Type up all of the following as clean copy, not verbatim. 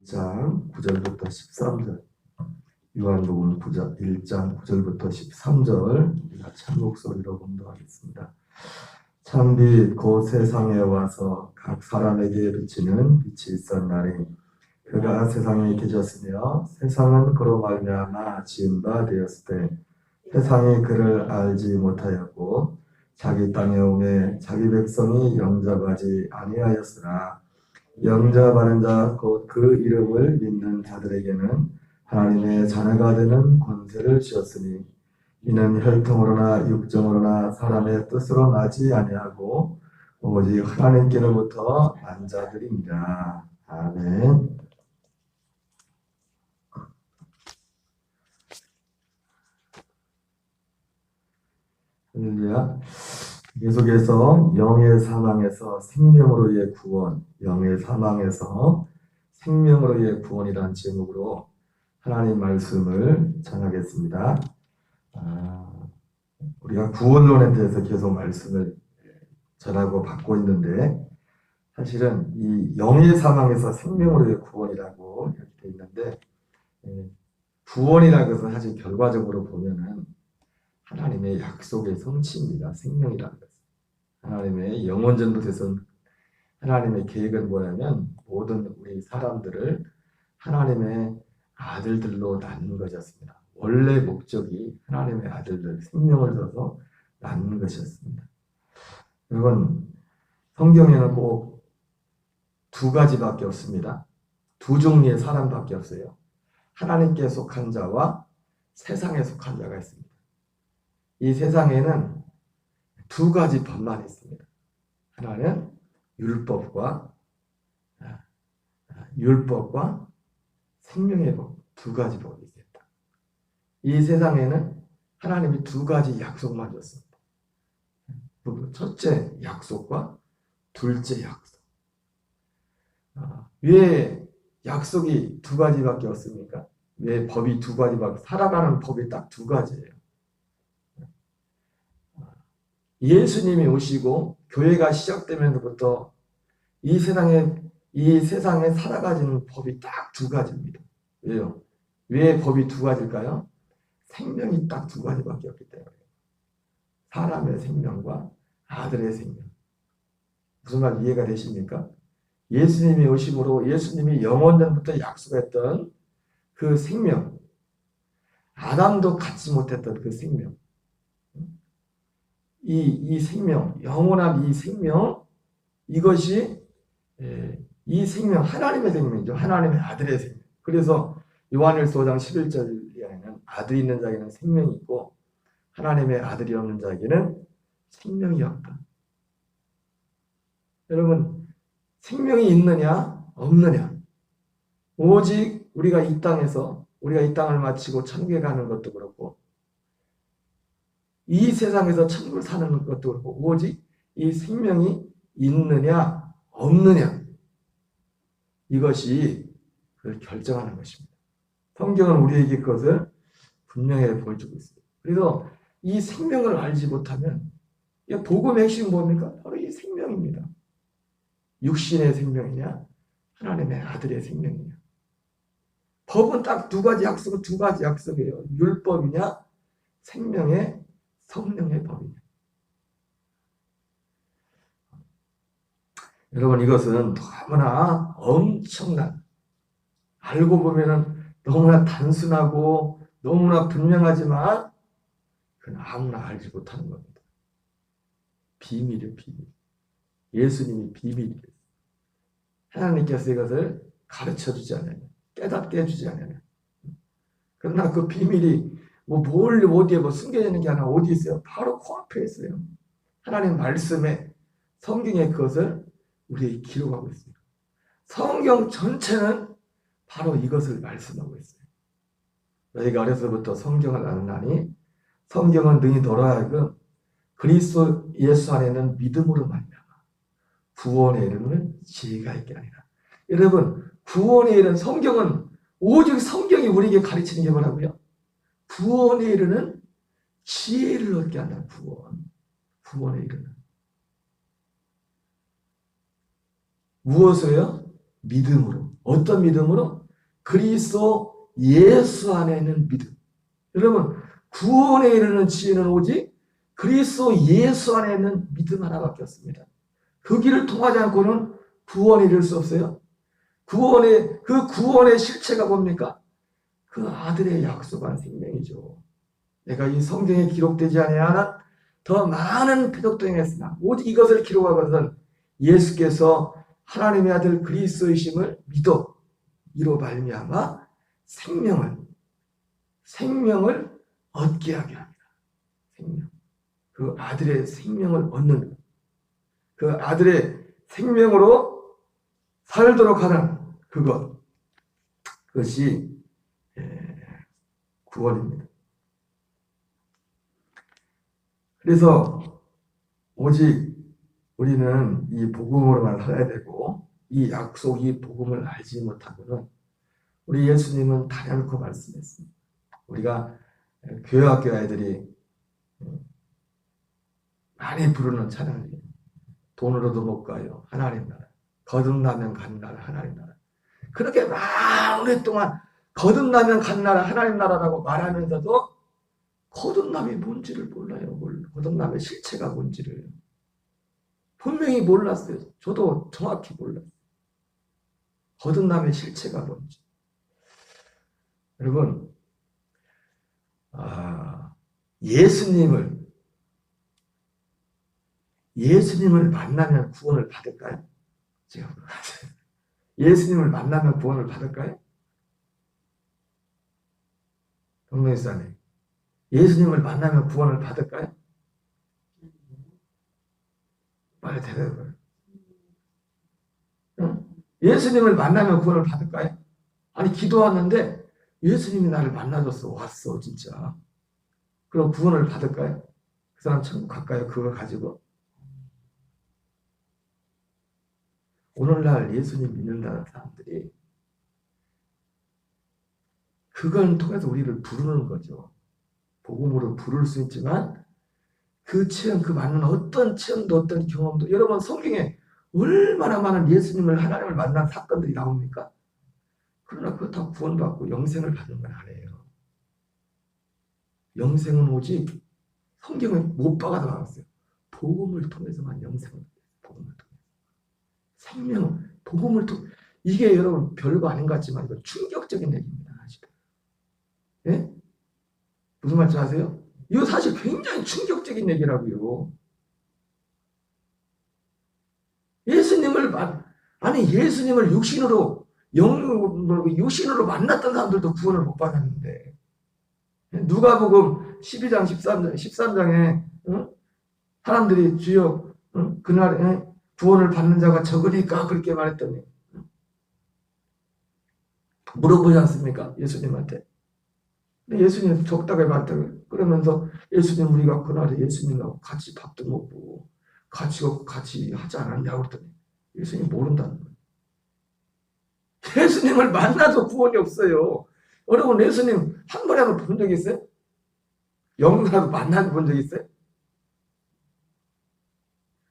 1장 9절부터 13절, 요한복음 1장 9절부터 13절 같이 한 목소리로 공독하겠습니다. 참빛 곧 세상에 와서 각 사람에게 비치는 빛이 있었나니 그가 세상에 계셨으며 세상은 그로 말미암아 지은 바 되었을 때 세상이 그를 알지 못하였고 자기 땅에 오매 자기 백성이 영접하지 아니하였으나 영접하는 자 곧 그 이름을 믿는 자들에게는 하나님의 자녀가 되는 권세를 주었으니 이는 혈통으로나 육정으로나 사람의 뜻으로 나지 아니하고 오직 하나님께로부터 난 자들입니다. 아멘. 할렐루야. 계속해서 영의 사망에서 생명으로의 구원, 영의 사망에서 생명으로의 구원이라는 제목으로 하나님 말씀을 전하겠습니다. 우리가 구원론에 대해서 계속 말씀을 전하고 받고 있는데 사실은 이 영의 사망에서 생명으로의 구원이라고 이렇게 되어 있는데 구원이라는 것은 사실 결과적으로 보면은 하나님의 약속의 성취입니다. 생명이라는 것은. 하나님의 영원전부터 하나님의 계획은 뭐냐면 모든 우리 사람들을 하나님의 아들들로 낳는 것이었습니다. 원래 목적이 하나님의 아들들, 생명을 줘서 낳는 것이었습니다. 여러분, 성경에는 꼭 두 가지밖에 없습니다. 두 종류의 사람밖에 없어요. 하나님께 속한 자와 세상에 속한 자가 있습니다. 이 세상에는 두 가지 법만 있습니다. 하나는 율법과 생명의 법, 두 가지 법이 있습니다. 이 세상에는 하나님이 두 가지 약속만 줬습니다. 첫째 약속과 둘째 약속. 왜 약속이 두 가지밖에 없습니까? 왜 법이 두 가지밖에, 살아가는 법이 딱 두 가지예요. 예수님이 오시고 교회가 시작되면서부터 이 세상에 살아가는 법이 딱 두 가지입니다. 왜요? 왜 법이 두 가지일까요? 생명이 딱 두 가지밖에 없기 때문에. 사람의 생명과 아들의 생명. 무슨 말 이해가 되십니까? 예수님이 오심으로 예수님이 영원전부터 약속했던 그 생명, 아담도 갖지 못했던 그 생명, 이 생명, 영원한 이 생명, 이것이 이 생명, 하나님의 생명이죠. 하나님의 아들의 생명. 그래서 요한일서 5장 11절에는 아들이 있는 자에게는 생명이 있고 하나님의 아들이 없는 자에게는 생명이 없다. 여러분, 생명이 있느냐 없느냐, 오직 우리가 이 땅을 마치고 천국에 가는 것도 그렇고 이 세상에서 천국을 사는 것도 그렇고 오직 이 생명이 있느냐 없느냐, 이것이 그걸 결정하는 것입니다. 성경은 우리에게 그것을 분명히 보여주고 있습니다. 그래서 이 생명을 알지 못하면 복음의 핵심은 뭡니까? 바로 이 생명입니다. 육신의 생명이냐 하나님의 아들의 생명이냐. 법은 딱 두 가지 약속이에요. 율법이냐 생명의 성령의 법이냐. 여러분, 이것은 너무나 엄청난, 알고 보면은 너무나 단순하고 너무나 분명하지만 그건 아무나 알지 못하는 겁니다. 비밀이에요, 비밀. 예수님이 비밀이에요. 하나님께서 이것을 가르쳐주지 않아요. 깨닫게 해주지 않아요. 그러나 그 비밀이 어디에 숨겨져 있는 게 아니라 어디 있어요? 바로 코앞에 있어요. 하나님 말씀에, 성경에 그것을 우리에게 기록하고 있습니다. 성경 전체는 바로 이것을 말씀하고 있어요. 너희가 어려서부터 성경을 나누나니 성경은 너희 너로 하여금 그리스도 예수 안에는 믿음으로 말미암아 구원에 이르는 지혜가 있게 하리라. 여러분, 구원에 이르는 성경은 오직 성경이 우리에게 가르치는 게 뭐라고요? 구원에 이르는 지혜를 얻게 한다는 구원에 이르는. 무엇을요? 믿음으로. 어떤 믿음으로? 그리스도 예수 안에 있는 믿음. 여러분, 구원에 이르는 지혜는 오직 그리스도 예수 안에 있는 믿음 하나밖에 없습니다. 그 길을 통하지 않고는 구원에 이를 수 없어요. 그 구원의 실체가 뭡니까? 그 아들의 약속한 생명이죠. 내가 이 성경에 기록되지 아니하는 더 많은 표적도 행했으나 오직 이것을 기록하거든 예수께서 하나님의 아들 그리스도이심을 믿어 이로 말미암아 생명을 얻게 하게 합니다. 생명. 그 아들의 생명을 얻는 것. 그 아들의 생명으로 살도록 하는 그것이 구원입니다. 그래서 오직 우리는 이 복음으로만 살아야 되고 이 약속, 이 복음을 알지 못하고는 우리 예수님은 단연코 말씀했습니다. 우리가 교회학교 아이들이 많이 부르는 찬양이 돈으로도 못 가요. 하나님 나라. 거듭나면 간 나라 하나님 나라. 그렇게 오랫동안 거듭나면 간 나라 하나님 나라라고 말하면서도 거듭남이 뭔지를 몰라요. 거듭남의 실체가 뭔지를. 분명히 몰랐어요. 저도 정확히 몰라요. 거듭남의 실체가 뭔지. 여러분, 예수님을 만나면 구원을 받을까요? 제가 예수님을 만나면 구원을 받을까요? 동명사님, 예수님을 만나면 구원을 받을까요? 빨리 대답을. 응? 예수님을 만나면 구원을 받을까요? 아니, 기도하는데 예수님이 나를 만나줬어. 왔어, 진짜. 그럼 구원을 받을까요? 그 사람 천국 갈까요? 그거 가지고? 오늘날 예수님 믿는다는 사람들이 그걸 통해서 우리를 부르는 거죠. 복음으로 부를 수 있지만 그 체험, 그 맞는 어떤 체험도 어떤 경험도 여러분 성경에 얼마나 많은 예수님을 하나님을 만난 사건들이 나옵니까? 그러나 그렇다고 구원받고 영생을 받는 건 아니에요. 영생은 오직 성경에 못 박아서 나왔어요. 복음을 통해서만 영생을 받아요. 복음을 통해서. 생명, 복음을 통해 이게 여러분 별거 아닌 것 같지만 이거 충격적인 얘기입니다. 사실. 예? 무슨 말인지 아세요? 이거 사실 굉장히 충격적인 얘기라고요. 예수님을 육신으로 만났던 사람들도 구원을 못 받았는데 누가복음 12장 13장에 사람들이 주여 그날에 구원을 받는 자가 적으니까 그렇게 말했더니 물어보지 않습니까? 예수님한테. 근데 예수님 적다고 말했다고 그러면서 예수님 우리가 그날에 예수님하고 같이 밥도 먹고 같이 하지 않았냐고 그랬더니 예수님 모른다는 거예요. 예수님을 만나도 구원이 없어요. 여러분 예수님 한 번이라도 본 적 있어요? 영이라도 만나 본 적 있어요?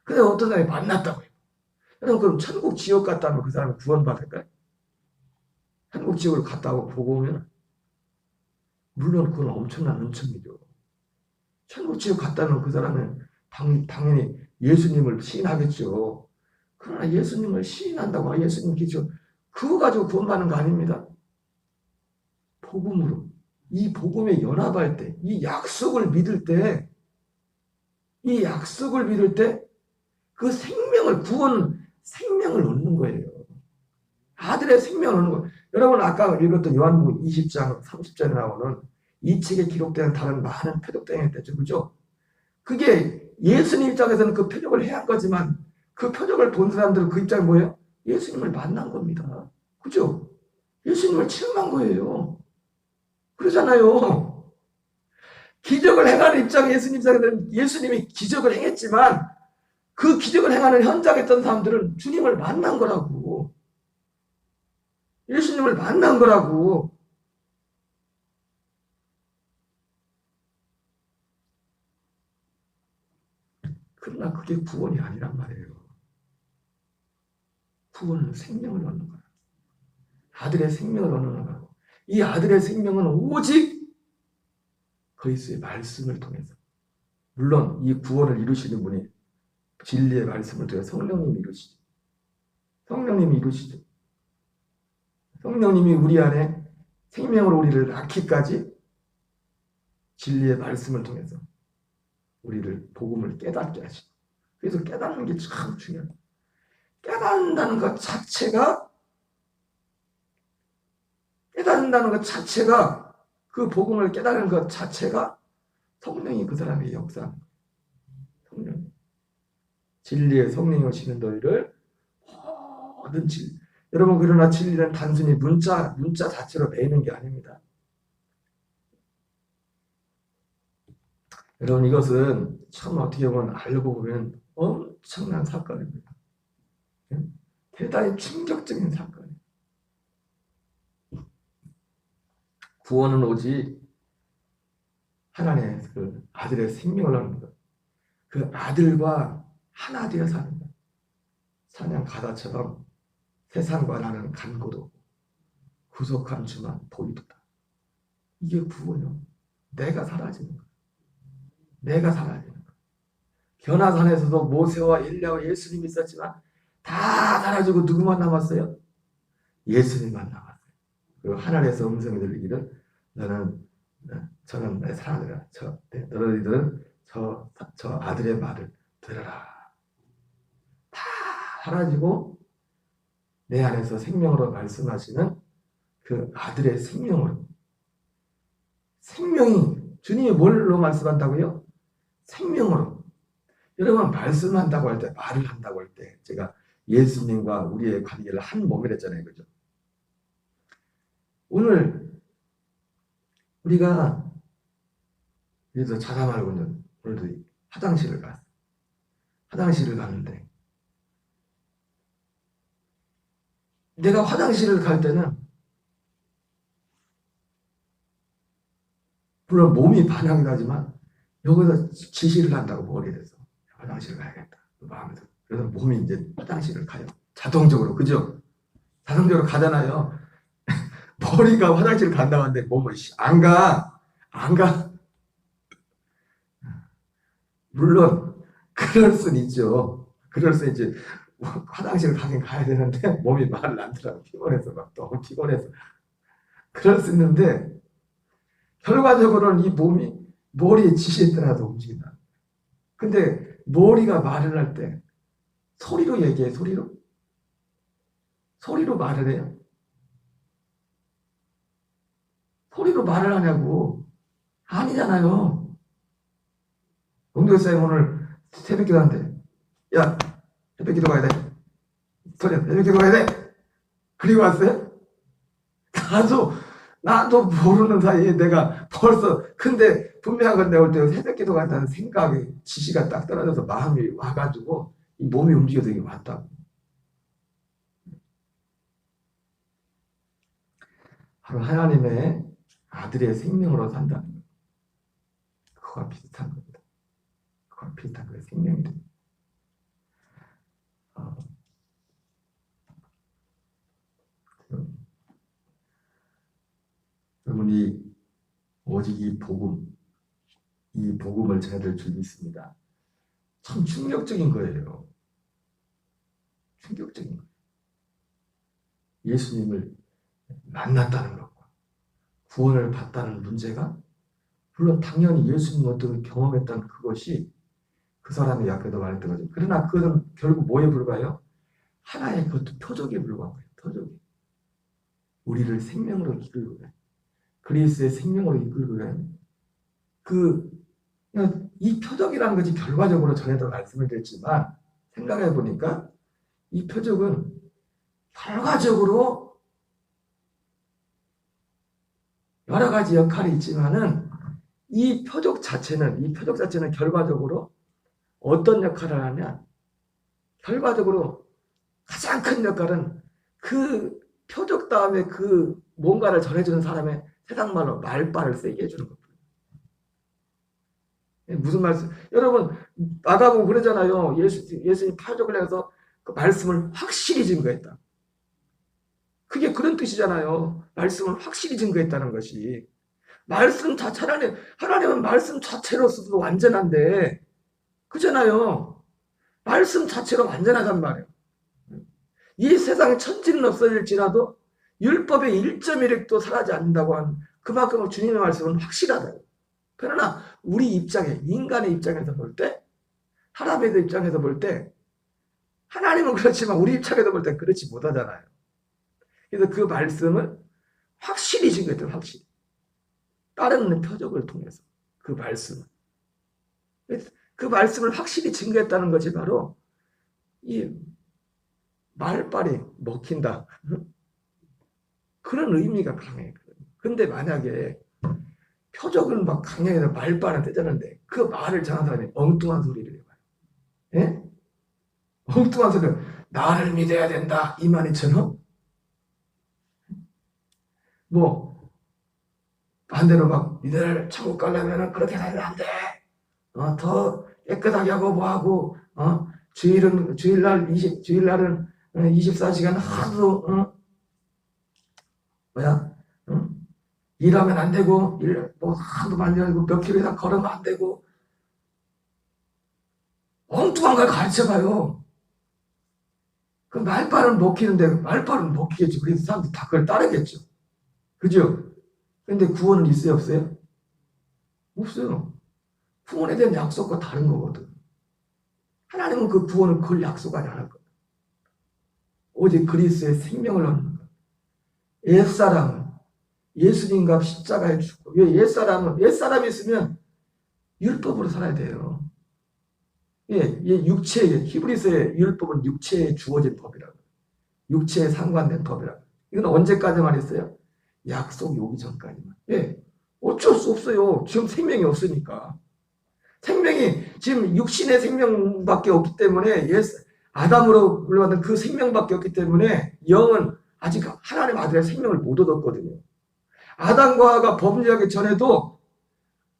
근데 어떤 사람이 만났다고 해요. 그럼 천국 지옥 갔다 하면 그 사람이 구원받을까요? 천국 지옥을 갔다 오고 보고 오면 물론 그건 엄청난 은총이죠. 천국 지옥 갔다면 그 사람은 당연히 예수님을 시인하겠죠. 그러나 예수님을 시인한다고 예수님 기죠. 그거 가지고 구원받는 거 아닙니다. 복음으로. 이 복음에 연합할 때, 이 약속을 믿을 때, 그 생명을 얻는 거예요. 아들의 생명을 얻는 거예요. 여러분, 아까 읽었던 요한복음 20장, 30절에 나오는 이 책에 기록된 다른 많은 표적도 행했댔죠. 그죠? 그게 예수님 입장에서는 그 표적을 해야 거지만 그 표적을 본 사람들은 그 입장이 뭐예요? 예수님을 만난 겁니다. 그죠? 예수님을 체험한 거예요. 그러잖아요. 기적을 행하는 예수님 입장에서는 예수님이 기적을 행했지만 그 기적을 행하는 현장에 있던 사람들은 주님을 만난 거라고. 예수님을 만난 거라고. 그러나 그게 구원이 아니란 말이에요. 구원은 생명을 얻는 거야. 아들의 생명을 얻는 거고, 이 아들의 생명은 오직 그리스도의 말씀을 통해서, 물론 이 구원을 이루시는 분이 진리의 말씀을 통해 성령님이 이루시죠. 성령님이 이루시죠. 성령님이 우리 안에 생명으로 우리를 낳기까지 진리의 말씀을 통해서 우리를 복음을 깨닫게 하시죠. 그래서 깨닫는 게 참 중요해요. 깨닫는다는 것 자체가 그 복음을 깨달은 것 자체가 성령이 그 사람의 역사. 성령. 진리의 성령이 오시는 너희를 모든 진리. 여러분, 그러나 진리는 단순히 문자 자체로 배우는 게 아닙니다. 여러분, 이것은 참 어떻게 보면 알고 보면 엄청난 사건입니다. 대단히 충격적인 사건이에요. 구원은 오직 하나님의 그 아들의 생명을 얻는 것. 그 아들과 하나 되어 사는 것. 사냥 가다처럼 세상과 나는 간고도 구속한 주만 보이도다. 이게 구원이요. 내가 사라지는 것. 내가 사라지는 것. 변화산에서도 모세와 엘리야와 예수님이 있었지만 다 사라지고 누구만 남았어요? 예수님만 남았어요. 그리고 하늘에서 음성이 들리기를 저는 내 사랑하노라. 너희들은 저 아들의 말을 들어라. 다 사라지고 내 안에서 생명으로 말씀하시는 그 아들의 생명으로. 생명이 주님이 뭘로 말씀한다고요? 생명으로. 여러분, 말씀한다고 할 때, 말을 한다고 할 때 제가 예수님과 우리의 관계를 한 몸이랬잖아요. 그죠? 오늘 우리가 그래서 자다 말고는 오늘도 화장실을 갔어. 화장실을 갔는데 내가 화장실을 갈 때는 물론 몸이 반항이 하지만 여기서 지시를 한다고 머리에서 화장실을 가야겠다. 마음에서. 그래서 몸이 이제 화장실을 가요. 자동적으로. 그죠? 자동적으로 가잖아요. 머리가 화장실을 간다고 하는데 몸은 안 가. 물론 그럴 순 있죠. 그럴 수 있지. 화장실을 가긴 가야 되는데 몸이 말을 안 들어. 피곤해서 막 너무 피곤해서. 그럴 수 있는데 결과적으로는 이 몸이 머리의 지시에 따라서 움직인다. 근데 머리가 말을 할 때 소리로 얘기해. 소리로 말을 해요. 소리로 말을 하냐고. 아니잖아요. 용도사님 오늘 새벽기도 하는데 야, 새벽기도 가야 돼. 소리야, 새벽기도 가야 돼. 그리고 왔어요? 나도 모르는 사이에 내가 벌써, 근데 분명한 건 내가 올 때 새벽기도 간다는 생각이, 지시가 딱 떨어져서 마음이 와가지고 이 몸이 움직여서 이게 왔다고. 바로 하나님의 아들의 생명으로 산다는 것. 그거와 비슷한 겁니다. 그거와 비슷한 거예요. 생명이 됩니다. 여러분이 오직 이 복음을 전해드릴 줄 믿습니다. 참 충격적인 거예요. 충격적인 거예요. 예수님을 만났다는 것과 구원을 받다는 문제가, 물론 당연히 예수님 어떤 경험했다는 그것이 그 사람의 아까도 말했던 거죠. 그러나 그것은 결국 뭐에 불과해요? 하나의 그것도 표적에 불과한 거예요. 표적이. 우리를 생명으로 이끌고 가요. 그리스도의 생명으로 이끌고 가요. 이 표적이라는 것이 결과적으로 전에도 말씀을 드렸지만 생각해 보니까 이 표적은 결과적으로 여러 가지 역할이 있지만은 이 표적 자체는 결과적으로 어떤 역할을 하면, 결과적으로 가장 큰 역할은 그 표적 다음에 그 뭔가를 전해주는 사람의 세상 말로 말빨을 세게 해주는 겁니다. 무슨 말씀? 여러분 나가고 그러잖아요. 예수님 표적을 해서 그 말씀을 확실히 증거했다. 그게 그런 뜻이잖아요. 말씀을 확실히 증거했다는 것이. 말씀 자체, 하나님은 말씀 자체로서도 완전한데, 그잖아요. 말씀 자체로 완전하단 말이에요. 이 세상에 천지는 없어질지라도 율법의 1.1획도 사라지지 않는다고 하는 그만큼 주님의 말씀은 확실하다. 그러나 우리 입장에, 인간의 입장에서 볼 때, 하나님의 입장에서 볼 때, 하나님은 그렇지만 우리 입장에서 볼 때 그렇지 못하잖아요. 그래서 그 말씀을 확실히 증거했던 확실히. 다른 표적을 통해서 그 말씀을. 그 말씀을 확실히 증거했다는 것이 바로 이 말빨이 먹힌다. 그런 의미가 강해요. 근데 만약에 표적을 막 강력해서 말빨은 되자는데 그 말을 전하는 사람이 엉뚱한 소리를 해봐요. 예? 엉뚱한 소리를 나를 믿어야 된다 이 말이처럼 뭐 반대로 막 니들 천국 가려면 그렇게 살면 안 돼. 더 깨끗하게 하고 뭐하고 주일날은 24시간 하루 일하면 안 되고 뭐 하도 많이 하고 몇 킬로 이상 걸으면 안 되고 엉뚱한 걸 가르쳐봐요. 그 말빨은 먹히는데 말빨은 먹히겠죠. 그래서 사람들이 다 그걸 따르겠죠. 그죠? 근데 구원은 있어요 없어요? 없어요. 구원에 대한 약속과 다른 거거든. 하나님은 그 구원을 그걸 약속하지 않을 거예요. 오직 그리스도의 생명을 얻는 것. 옛사람은 예수님과 십자가에 죽고 옛사람이 있으면 율법으로 살아야 돼요. 육체의 히브리서의 율법은 육체에 주어진 법이라고. 육체에 상관된 법이라고. 이건 언제까지만 했어요? 약속이 오기 전까지만. 어쩔 수 없어요. 지금 생명이 없으니까. 생명이 지금 육신의 생명밖에 없기 때문에 아담으로 불러받은 그 생명밖에 없기 때문에 영은 아직 하나님 아들의 생명을 못 얻었거든요. 아담과 하와가 범죄하기 전에도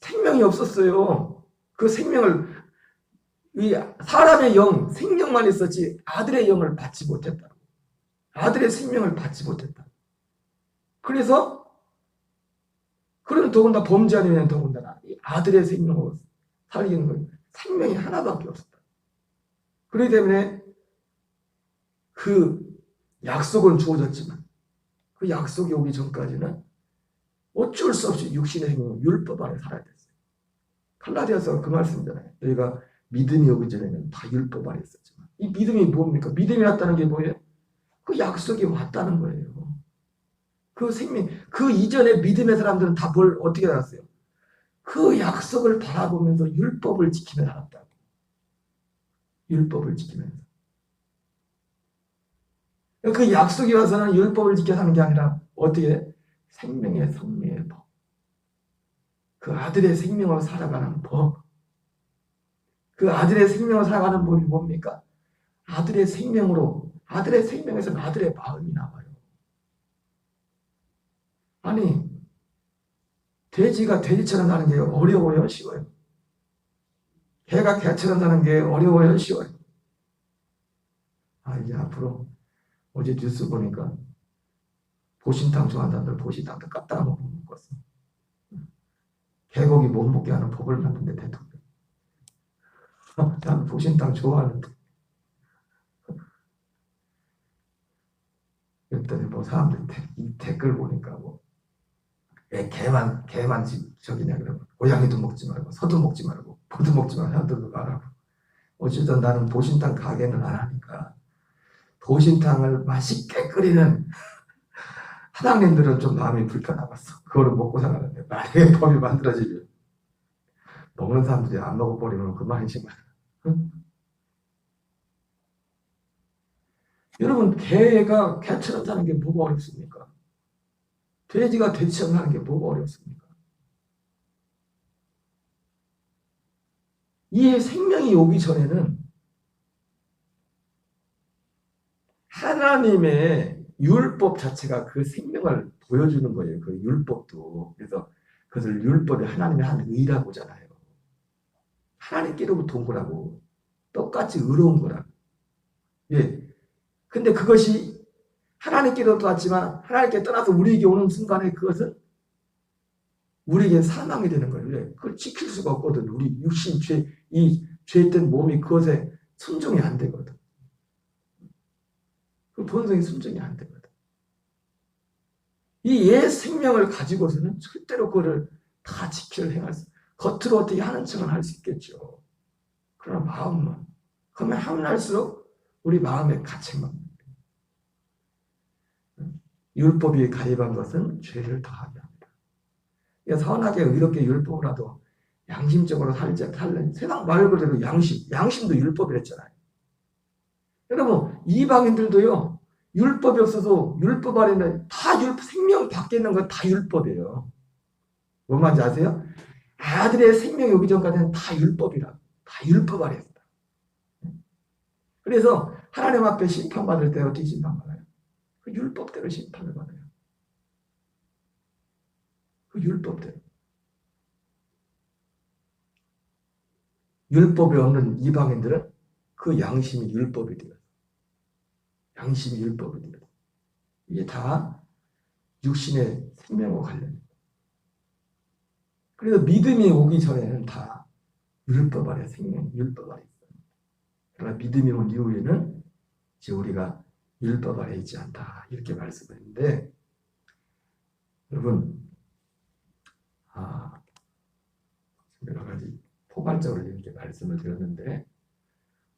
생명이 없었어요. 그 생명을 이 사람의 영, 생명만 있었지 아들의 영을 받지 못했다. 아들의 생명을 받지 못했다. 그래서 그런 더군다나 범죄하는 더군다나 아들의 생명으로 살리는 건 생명이 하나밖에 없었다. 그렇기 때문에 그 약속은 주어졌지만 그 약속이 오기 전까지는 어쩔 수 없이 육신의 생명은 율법 안에 살아야 됐어요. 갈라디아서 그 말씀이잖아요. 너희가 믿음이 오기 전에는 다 율법 안에 있었지만 이 믿음이 뭡니까? 믿음이 왔다는 게 뭐예요? 그 약속이 왔다는 거예요. 그 생명, 그 이전에 믿음의 사람들은 다 뭘 어떻게 알았어요? 그 약속을 바라보면서 율법을 지키며 살았다고. 율법을 지키면서. 그 약속이 와서는 율법을 지켜 사는 게 아니라 어떻게 생명의 섭리의 법. 그 아들의 생명으로 살아가는 법. 그 아들의 생명으로 살아가는 법이 뭡니까? 아들의 생명에서는 아들의 마음이 나와요. 아니, 돼지가 돼지처럼 사는 게 어려워요, 쉬워요? 개가 개처럼 사는 게 어려워요, 쉬워요? 이제 앞으로 어제 뉴스 보니까 보신탕 좋아하는 사람들 보신탕도 깎다가 못 먹었어. 개고기 못 먹게 하는 법을 만든데 대통령. 나는 보신탕 좋아하는데. 그랬더니 뭐 사람들 댓글 보니까 뭐 개만 저기냐 그러고 고양이도 먹지 말고 소도 먹지 말고 포도 먹지 말고 사람들도 말하고 어쨌든 나는 보신탕 가게는 안 하니까 보신탕을 맛있게 끓이는 사장님들은 좀 마음이 불편하겠어. 그거를 먹고 살아는데 만약에 법이 만들어지면 먹는 사람들이 안 먹어버리면 그만이지만 응? 여러분 개가 개처럼 사는 게 뭐가 어렵습니까? 돼지가 돼지처럼 사는 게 뭐가 어렵습니까? 이 생명이 오기 전에는 하나님의 율법 자체가 그 생명을 보여주는 거예요. 그 율법도. 그래서 그것을 율법이 하나님의 한 의라고 하잖아요. 하나님께로부터 온 거라고. 똑같이 의로운 거라고. 근데 그것이 하나님께로 왔지만 하나님께 떠나서 우리에게 오는 순간에 그것은 우리에게 사망이 되는 거예요. 왜? 그걸 지킬 수가 없거든. 우리 육신 죄, 이 죄된 몸이 그것에 순종이 안 되거든. 그 본성이 순종이 안 되거든. 이 옛 생명을 가지고서는 절대로 그거를 다 지킬 행할 수, 겉으로 어떻게 하는 척은 할 수 있겠죠. 그러나 마음만. 그러면 하면할수록 우리 마음에 가책만. 율법이 가입한 것은 죄를 더하게 합니다. 그러니까 선하게 의롭게 율법이라도 양심적으로 살는 세상 말 그대로 양심도 율법이랬잖아요. 여러분 이방인들도요 율법이 없어서 율법 아래는 다 생명 밖에 있는 건 다 율법이에요. 뭔 말인지 아세요? 아들의 생명이 오기 전까지는 다 율법이라. 다 율법 아래 있다. 그래서 하나님 앞에 심판받을 때 어떻게 심판받아요? 그 율법대로 심판을 받아요. 그 율법대로. 율법이 없는 이방인들은 그 양심이 율법이 돼요. 양심이 율법이 돼요. 이게 다 육신의 생명과 관련입니다. 그래서 믿음이 오기 전에는 다 율법 아래 생명, 율법 아래 있어요. 그러나 믿음이 온 이후에는 이제 우리가 율법 아래 있지 않다 이렇게 말씀했는데 여러분 여러 가지 포괄적으로 이렇게 말씀을 드렸는데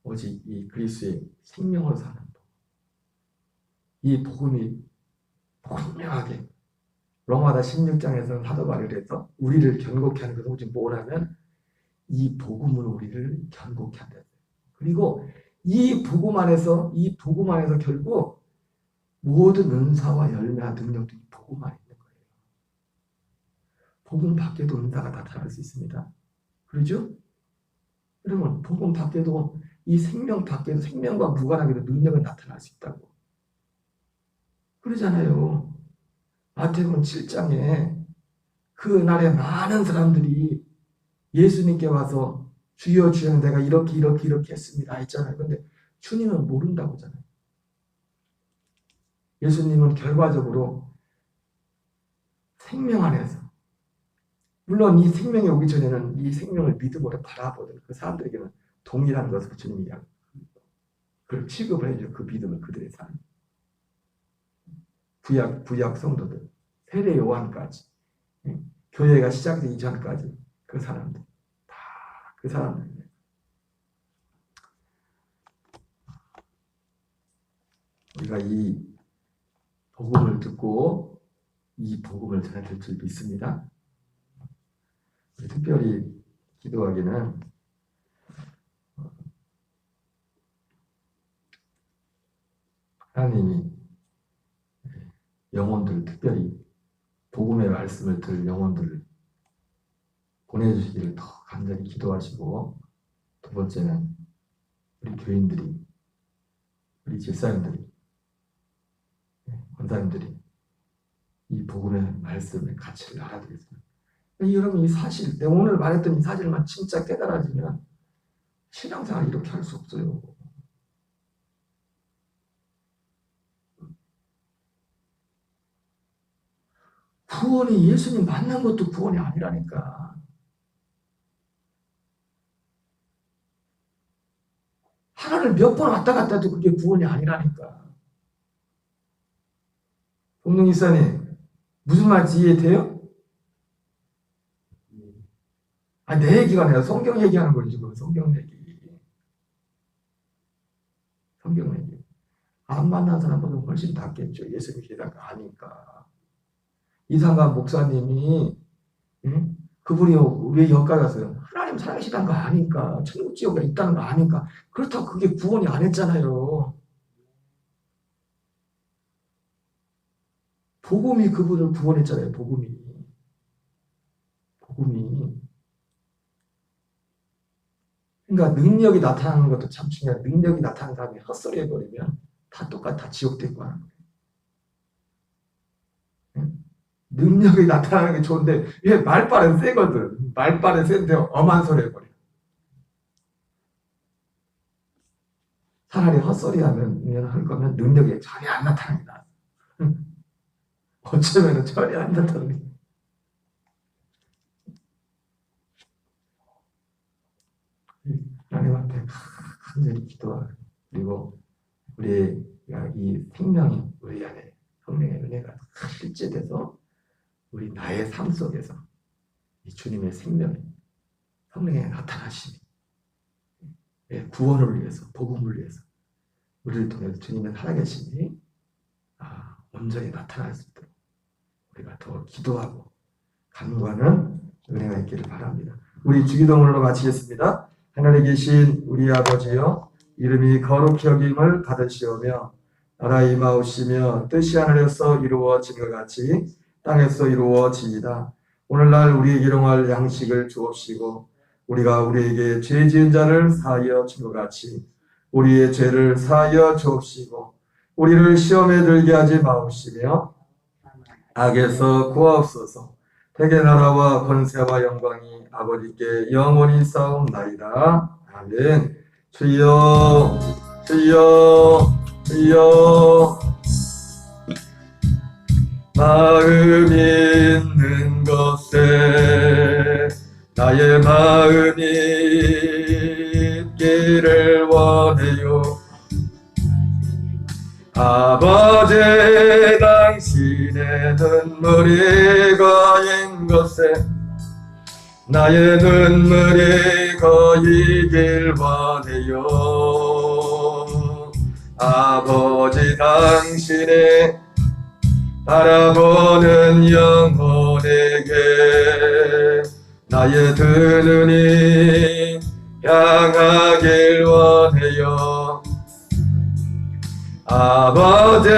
오직 이 그리스도의 생명으로 사는 법, 이 복음이 분명하게 로마다 16장에서는 사도 바울이 해서 우리를 견고케 하는 것은 오직 뭐냐면 이 복음으로 우리를 견고케 한다. 그리고 이 복음 안에서 결국 모든 은사와 열매와 능력도 이 복음 안에 있는 거예요. 복음 밖에도 은사가 나타날 수 있습니다. 그렇죠? 그러면 복음 밖에도 이 생명 밖에도 생명과 무관하게도 능력은 나타날 수 있다고. 그러잖아요. 마태복음 7장에 그날에 많은 사람들이 예수님께 와서 주여 주여 내가 이렇게 했습니다 했잖아요. 그런데 주님은 모른다고 하잖아요. 예수님은 결과적으로 생명 안에서 물론 이 생명이 오기 전에는 이 생명을 믿음으로 바라보던 그 사람들에게는 동일한 것을 주님이 그걸 취급을 해줘. 그 믿음을 그들의 삶. 구약 성도들, 세례 요한까지, 교회가 시작되기 전까지 그 사람들, 다 그 사람들이에요. 우리가 이 복음을 듣고 이 복음을 전해줄 줄 믿습니다. 특별히 기도하기는 하나님이 영혼들, 특별히 복음의 말씀을 들을 영혼들을 보내주시기를 더 간절히 기도하시고, 두 번째는 우리 교인들이, 우리 집사님들이, 권사님들이 이 복음의 말씀의 가치를 알아들겠습니다. 여러분 이 사실, 내가 오늘 말했던 이 사실만 진짜 깨달아지면 신앙생활 이렇게 할 수 없어요. 구원이 예수님 만난 것도 구원이 아니라니까. 하나를 몇 번 왔다 갔다 해도 그게 구원이 아니라니까. 동능 이사님 무슨 말인지 이해돼요? 내 얘기가 아니라 성경 얘기하는 거지 지금. 성경 얘기. 성경 얘기. 안 만난 사람보다 훨씬 낫겠죠. 예수님 기다가 아니까. 이상한 목사님이 그분이 왜 여기까지 왔어요? 하나님 살아계시다는 거 아니까. 천국 지옥에 있다는 거 아니까. 그렇다고 그게 구원이 안 했잖아요. 복음이 그분을 구원했잖아요. 복음이. 그러니까 능력이 나타나는 것도 참 중요해요. 능력이 나타나는 사람이 헛소리 해버리면 다 다 지옥 되고 하는 거예요. 능력이 나타나는 게 좋은데 얘 말빨은 세거든. 말빨은 센데 엄한 소리 해버려. 차라리 헛소리 하면 할 거면 능력이 전혀 안 나타납니다. 어쩌면 전혀 안 나타나니. 하나님 앞에 간절히 기도하고, 그리고 우리의 이 생명이 우리 안에 성령의 은혜가 실제돼서 우리 나의 삶 속에서 이 주님의 생명이, 성령의 나타나심이, 구원을 위해서, 복음을 위해서 우리를 통해서 주님의 살아계심이 온전히 나타날 수 있도록 우리가 더 기도하고 간구하는 은혜가 있기를 바랍니다. 우리 주기도문으로 마치겠습니다. 하늘에 계신 우리 아버지여, 이름이 거룩히 여김을 받으시오며 나라 임하옵시며 뜻이 하늘에서 이루어진 것 같이 땅에서 이루어지이다. 오늘날 우리에게 일용할 양식을 주옵시고 우리가 우리에게 죄 지은 자를 사하여 준 것 같이 우리의 죄를 사하여 주옵시고 우리를 시험에 들게 하지 마옵시며 악에서 구하옵소서. 대개 나라와 권세와 영광이 아버지께 영원히 싸움나이다. 아멘. 주여 주여 주여. 마음이 있는 곳에 나의 마음이 있기를 원해요. 아버지, 당신의 눈물이 거인 곳에 나의 눈물이 거이길 원해요. 아버지, 당신의 바라보는 영혼에게 나의 두 눈이 향하길 원해요. 아버지,